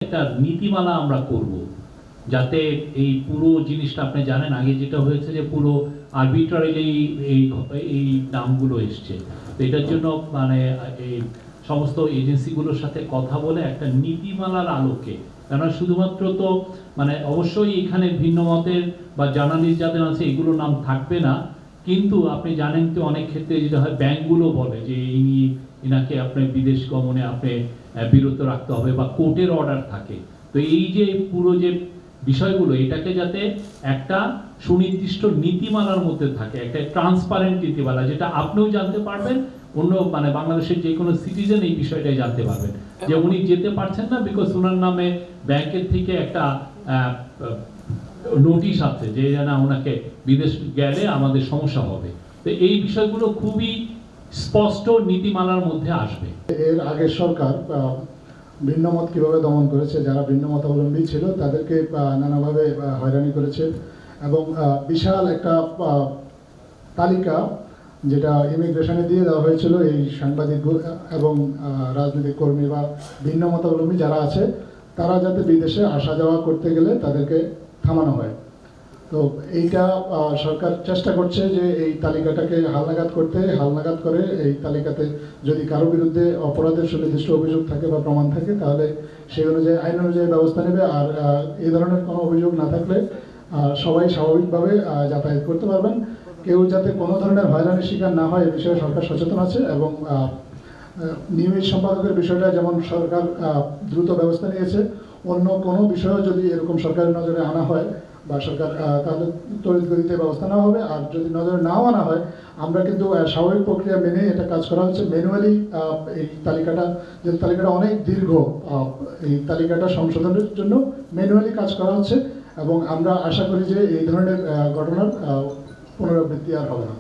একটা নীতিমালা আমরা করব, যাতে এই পুরো জিনিসটা আপনি জানেন আগে যেটা হয়েছে যে পুরো আরবিট্রারিলি এই এই নামগুলো এসছে। তো এটার জন্য মানে এই সমস্ত এজেন্সিগুলোর সাথে কথা বলে একটা নীতিমালার আলোকে, কেননা শুধুমাত্র তো মানে অবশ্যই এখানে ভিন্ন মতের বা জার্নালিস্ট যাদের আছে এগুলোর নাম থাকবে না, কিন্তু আপনি জানেন তো অনেক ক্ষেত্রে যেটা হয় ব্যাংকগুলো বলে যে ইনি এনাকে আপনি বিদেশ গমনে আপনি বিরত রাখতে হবে বা কোর্টের অর্ডার থাকে। তো এই যে পুরো যে বিষয়গুলো এটাকে যাতে একটা সুনির্দিষ্ট নীতিমালার মধ্যে থাকে, একটা ট্রান্সপারেন্ট নীতিমালা, যেটা আপনিও জানতে পারবেন, অন্য মানে বাংলাদেশের যে কোনো সিটিজেন এই বিষয়টাই জানতে পারবেন যে উনি যেতে পারছেন না বিকজ ওনার নামে ব্যাংকের থেকে একটা নোটিশ আছে যে না ওনাকে বিদেশ গেলে আমাদের সমস্যা হবে। তো এই বিষয়গুলো খুবই স্পষ্ট নীতিমালার মধ্যে আসবে। এর আগের সরকার ভিন্ন মত কিভাবে দমন করেছে, যারা ভিন্ন মতাবলম্বী ছিল তাদেরকে নানাভাবে হয়রানি করেছে এবং বিশাল একটা তালিকা যেটা ইমিগ্রেশনে দিয়ে দেওয়া হয়েছিল এই সাংবাদিক এবং রাজনৈতিক কর্মী বা ভিন্ন মতাবলম্বী যারা আছে তারা যাতে বিদেশে আসা যাওয়া করতে গেলে তাদেরকে থামানো হয়। তো এইটা সরকার চেষ্টা করছে যে এই তালিকাটাকে হালনাগাদ করে এই তালিকাতে যদি কারো বিরুদ্ধে অপরাধের সুনির্দিষ্ট অভিযোগ থাকে বা প্রমাণ থাকে তাহলে সেই অনুযায়ী আইন অনুযায়ী ব্যবস্থা নেবে। আর এই ধরনের কোনো অভিযোগ না থাকলে সবাই স্বাভাবিকভাবে যাতায়াত করতে পারবেন। কেউ যাতে কোনো ধরনের হয়রানির শিকার না হয় এ বিষয়ে সরকার সচেতন আছে এবং নিয়মিত সম্পাদকের বিষয়টা যেমন সরকার দ্রুত ব্যবস্থা নিয়েছে, অন্য কোনো বিষয়েও যদি এরকম সরকারের নজরে আনা হয় বা সরকার তাহলে তড়িৎ গতিতে ব্যবস্থা নেওয়া হবে। আর যদি নজরে নাও আনা হয় আমরা কিন্তু স্বাভাবিক প্রক্রিয়া মেনে এটা কাজ করা হচ্ছে। ম্যানুয়ালি এই তালিকাটা অনেক দীর্ঘ, এই তালিকাটা সংশোধনের জন্য ম্যানুয়ালি কাজ করা হচ্ছে এবং আমরা আশা করি যে এই ধরনের ঘটনার পুনরাবৃত্তি আর হবে না।